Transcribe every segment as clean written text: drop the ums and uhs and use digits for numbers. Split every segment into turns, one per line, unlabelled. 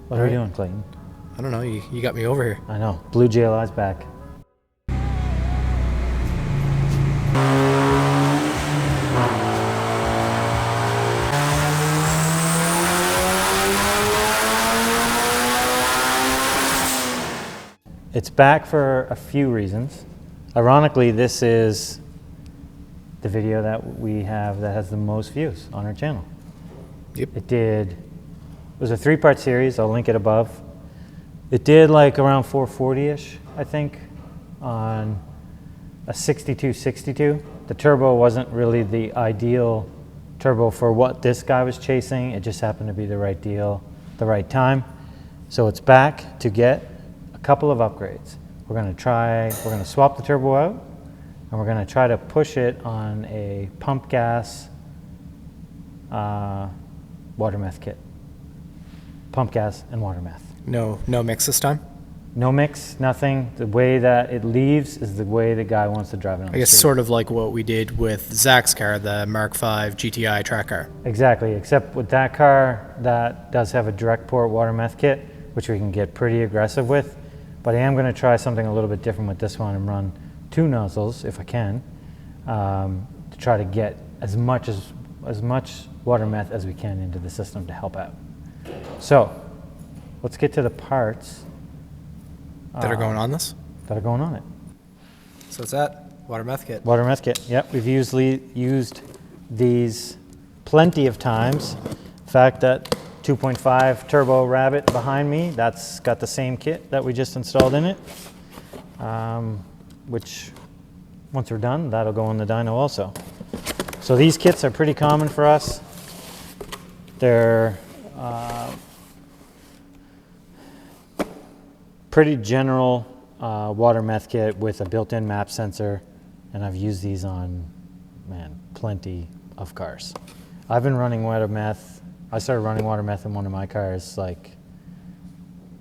What are we doing, Clayton?
I don't know, you got me over here.
I know. Blue GLI's back. It's back for a few reasons. Ironically, this is the video that we have that has the most views on our channel.
Yep.
It was a 3-part series. I'll link it above. It did like around 440-ish, I think, on a 6262. The turbo wasn't really the ideal turbo for what this guy was chasing. It just happened to be the right deal, the right time. So it's back to get a couple of upgrades. We're gonna swap the turbo out, and we're gonna try to push it on a pump gas water meth kit. Pump gas and water meth.
No mix this time?
No mix, nothing. The way that it leaves is the way the guy wants to drive it on
I guess sort of like what we did with Zach's car, the Mark V GTI track car.
Exactly, except with that car, that does have a direct port water meth kit, which we can get pretty aggressive with. But I am going to try something a little bit different with this one and run 2 nozzles, if I can, to try to get as much water meth as we can into the system to help out. So, let's get to the parts
that are going on this?
That are going on it.
So it's that water meth kit.
Water meth kit, yep. We've usually used these plenty of times. In fact, that 2.5 turbo Rabbit behind me, that's got the same kit that we just installed in it, which once we're done, that'll go in the dyno also. So these kits are pretty common for us. They're pretty general water meth kit with a built-in map sensor, and I've used these on, man, plenty of cars. I've been running water meth. I started running water meth in one of my cars like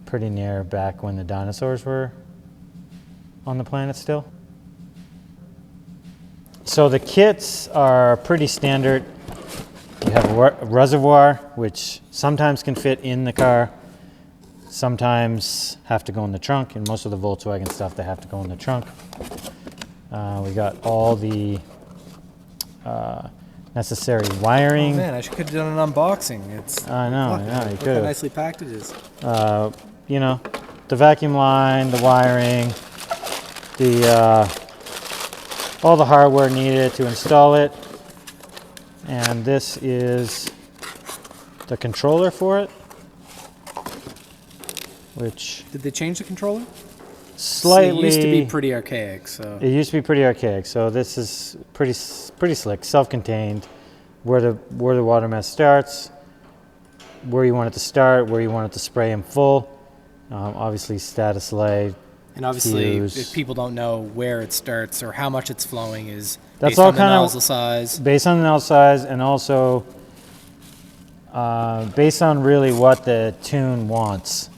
pretty near back when the dinosaurs were on the planet still. So the kits are pretty standard. You have a reservoir, which sometimes can fit in the car, sometimes have to go in the trunk, and most of the Volkswagen stuff, they have to go in the trunk. We got all the necessary wiring.
Oh man, I could have done an unboxing.
I know, you could have.
Nicely packed it is.
You know, the vacuum line, the wiring, all the hardware needed to install it. And this is the controller for it, which...
Did they change the controller?
Slightly.
It used to be pretty archaic, so...
It used to be pretty archaic, so this is pretty slick, self-contained, where the water meth starts, where you want it to start, where you want it to spray in full, obviously status lay.
And obviously, if people don't know where it starts or how much it's flowing is
That's
based
all
on the
kind of
nozzle size.
Based on the nozzle size, and also based on really what the tune wants.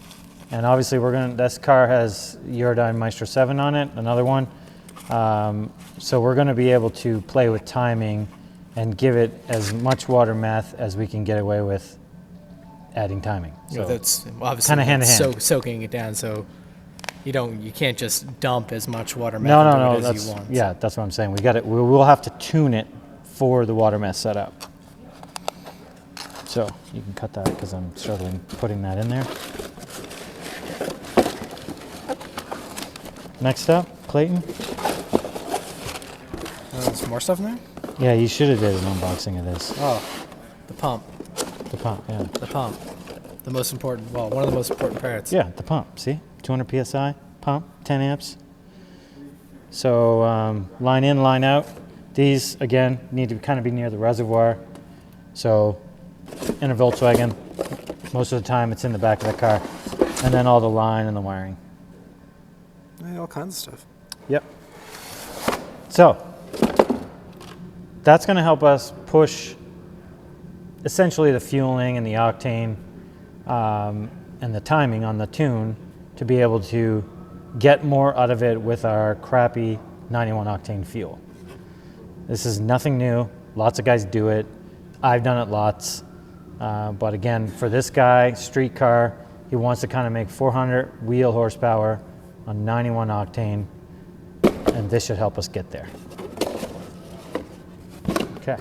And obviously this car has Eurodyne Maestro 7 on it, another one. So we're gonna be able to play with timing and give it as much water meth as we can get away with adding timing. So
that's obviously
kind of hand in hand.
Soaking it down, so you can't just dump as much water meth as you want.
Yeah, that's what I'm saying. We'll have to tune it for the water meth setup. So you can cut that because I'm struggling putting that in there. Next up, Clayton.
There's more stuff in there?
Yeah, you should have did an unboxing of this.
Oh, the pump.
The pump, yeah.
The pump. The most important, well, one of the most important parts.
Yeah, the pump, see? 200 PSI, pump, 10 amps. So line in, line out. These, again, need to kind of be near the reservoir. So in a Volkswagen, most of the time it's in the back of the car. And then all the line and the wiring.
Yeah, all kinds of stuff.
Yep. So that's going to help us push essentially the fueling and the octane and the timing on the tune to be able to get more out of it with our crappy 91 octane fuel. This is nothing new. Lots of guys do it. I've done it lots. But again, for this guy, street car, He wants to kind of make 400 wheel horsepower on 91 octane, and this should help us get there. Okay.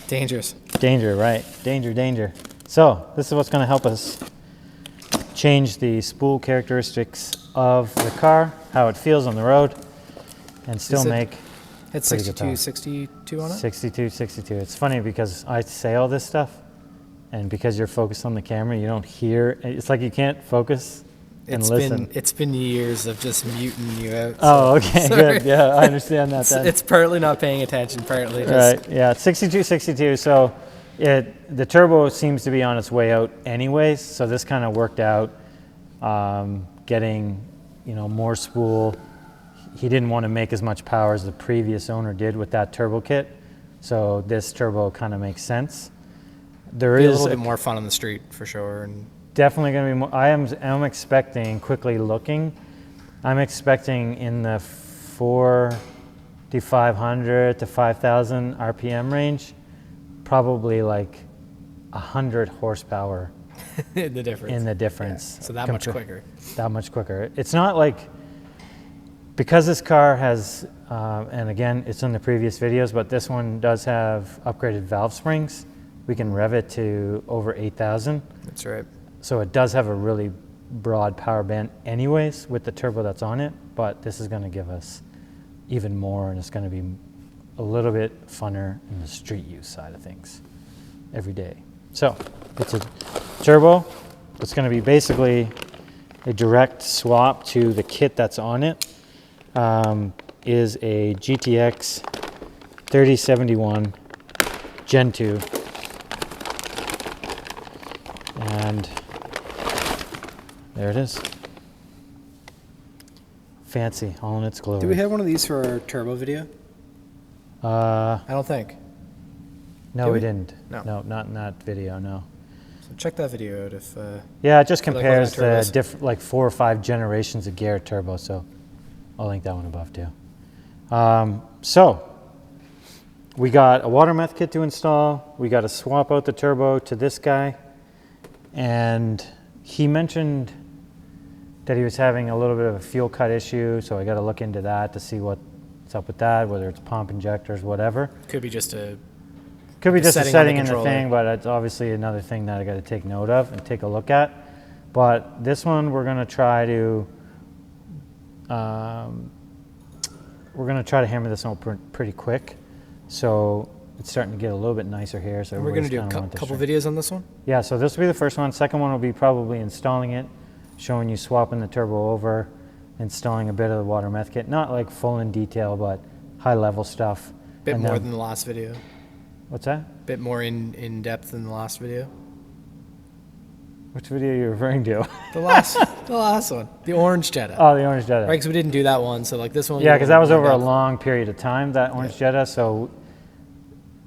Dangerous.
Danger, right? Danger, danger. So this is what's going to help us change the spool characteristics of the car, how it feels on the road, and still make.
It's 62, 62 on it?
62, 62. It's funny because I say all this stuff, and because you're focused on the camera, you don't hear. It's like you can't focus and listen.
It's been years of just muting you out. So
oh, okay, good. Yeah, I understand that then.
It's partly not paying attention, partly just...
Right, yeah, 62, 62. So the turbo seems to be on its way out anyways, so this kind of worked out, getting, you know, more spool. He didn't want to make as much power as the previous owner did with that turbo kit, so this turbo kind of makes sense. There is a
little bit more fun on the street for sure. And
definitely going to be more. I am expecting, quickly looking, I'm expecting in the 4,500 to 5,000 RPM range, probably like 100 horsepower
in the difference.
Yeah,
so that much quicker.
That much quicker. It's not like, because this car has, and again, it's in the previous videos, but this one does have upgraded valve springs. We can rev it to over 8,000.
That's right.
So it does have a really broad power band anyways with the turbo that's on it, but this is going to give us even more, and it's going to be a little bit funner in the street use side of things every day. So it's a turbo. It's going to be basically a direct swap to the kit that's on it. Is a GTX 3071 Gen 2. And there it is. Fancy, all in its glory.
Do we have one of these for our turbo video? I don't think.
No, we didn't.
No,
not in that video, no.
So check that video out if...
yeah, it just compares the like 4 or 5 generations of Garrett turbo, so I'll link that one above too. So we got a water meth kit to install. We got to swap out the turbo to this guy. And he mentioned that he was having a little bit of a fuel cut issue, so I got to look into that to see what's up with that, whether it's pump injectors, whatever.
Could be just a...
Could be just a setting in the thing, but it's obviously another thing that I got to take note of and take a look at. But this one we're going to try to... we're going to try to hammer this out pretty quick. So it's starting to get a little bit nicer here. So
we're going to do a couple videos on this one?
Yeah, so this will be the first one. Second one will be probably installing it, showing you swapping the turbo over, installing a bit of the water meth kit. Not like full in detail, but high level stuff.
Bit more than the last video.
What's that?
Bit more in depth than the last video.
Which video are you referring to?
The last one. The orange Jetta.
Oh, the orange Jetta.
Right, because we didn't do that one, so like this one.
Yeah, because that was over a long period of time, that orange Jetta, so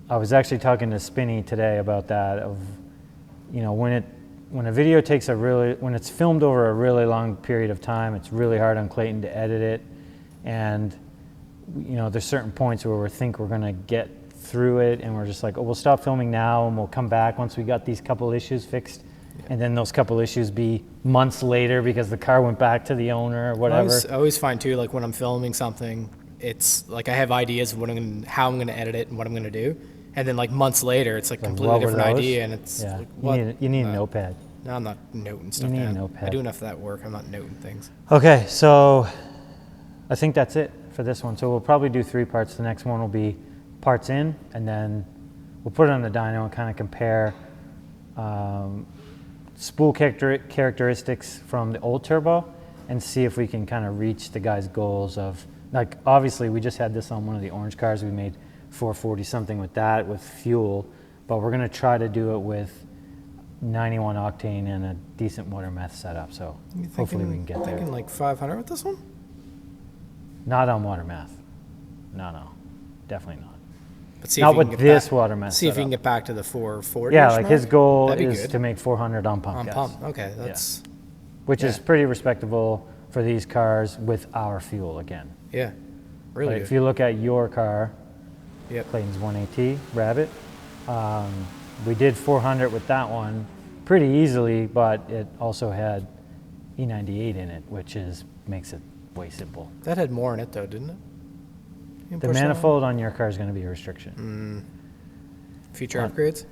I was actually talking to Spinny today about that, of, you know, when a video takes when it's filmed over a really long period of time, it's really hard on Clayton to edit it, and, you know, there's certain points where we think we're going to get through it, and we're just like, oh, we'll stop filming now, and we'll come back once we got these couple issues fixed. And then those couple issues be months later because the car went back to the owner or whatever.
I always find too, like when I'm filming something, it's like I have ideas of how I'm going to edit it and what I'm going to do. And then like months later, it's like completely different idea. And it's like,
you need a notepad.
No, I'm not noting stuff
down.
You need
a notepad.
I do enough of that work. I'm not noting things.
Okay, so I think that's it for this one. So we'll probably do 3 parts. The next one will be parts in, and then we'll put it on the dyno and kind of compare spool characteristics from the old turbo and see if we can kind of reach the guy's goals of, like, obviously we just had this on one of the orange cars. We made 440 something with that with fuel, but we're going to try to do it with 91 octane and a decent water meth setup. So hopefully we can get there.
Thinking like 500 with this one?
Not on water meth. No, definitely not.
But see
not with this water meth.
See if you can get back to the 440.
Yeah, like his goal is to make 400 on pump.
On pump, okay, that's.
Yeah. Which is pretty respectable for these cars with our fuel again.
Yeah, really.
Like if you look at your car,
yep.
Clayton's 1AT Rabbit, we did 400 with that one pretty easily, but it also had E98 in it, which makes it way simple.
That had more in it though, didn't it?
The manifold on your car is going to be a restriction.
Feature upgrades?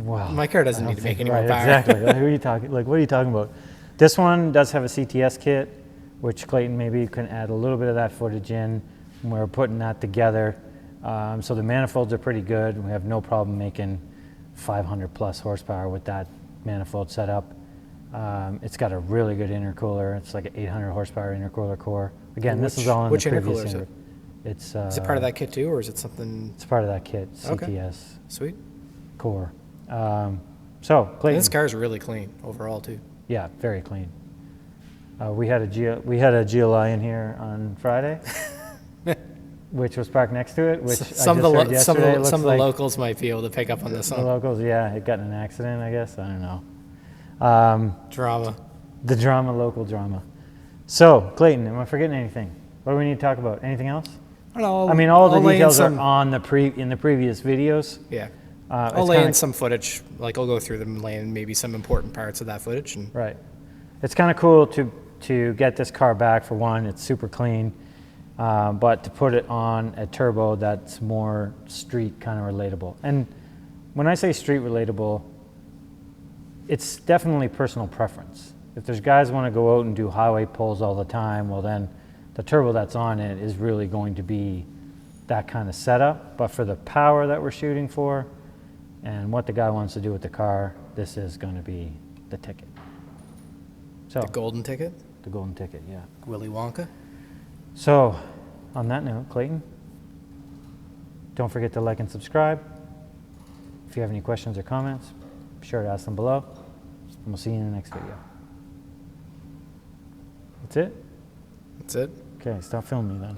Well,
my car doesn't need to make any more power.
Exactly. Like, who are you talking? Like, what are you talking about? This one does have a CTS kit, which Clayton maybe can add a little bit of that footage in. And we're putting that together. So the manifolds are pretty good. We have no problem making 500 plus horsepower with that manifold setup. It's got a really good intercooler. It's like an 800 horsepower intercooler core. Again, this is all in the previous. Which intercooler is it? It's.
Is it part of that kit too, or is it something?
It's part of that kit. CTS.
Okay. Sweet.
Core. So Clayton.
And this car's really clean overall too.
Yeah, very clean. We had a GLI in here on Friday, which was parked next to it. Which
some of the locals might be able to pick up on this one.
The locals, yeah, it got in an accident, I guess. I don't know.
Drama.
The drama, local drama. So Clayton, am I forgetting anything? What do we need to talk about? Anything else?
I don't know.
I mean, all the details are on the in the previous videos.
Yeah. I'll lay in some footage. Like I'll go through them and lay in maybe some important parts of that footage.
Right. It's kind of cool to get this car back. For one, it's super clean, but to put it on a turbo that's more street kind of relatable. And when I say street relatable, it's definitely personal preference. If there's guys who want to go out and do highway pulls all the time, well then the turbo that's on it is really going to be that kind of setup. But for the power that we're shooting for and what the guy wants to do with the car, this is going to be the ticket. So
the golden ticket?
The golden ticket, yeah.
Willy Wonka?
So on that note, Clayton, don't forget to like and subscribe. If you have any questions or comments, be sure to ask them below. And we'll see you in the next video. That's it?
That's it.
Okay, stop filming me then.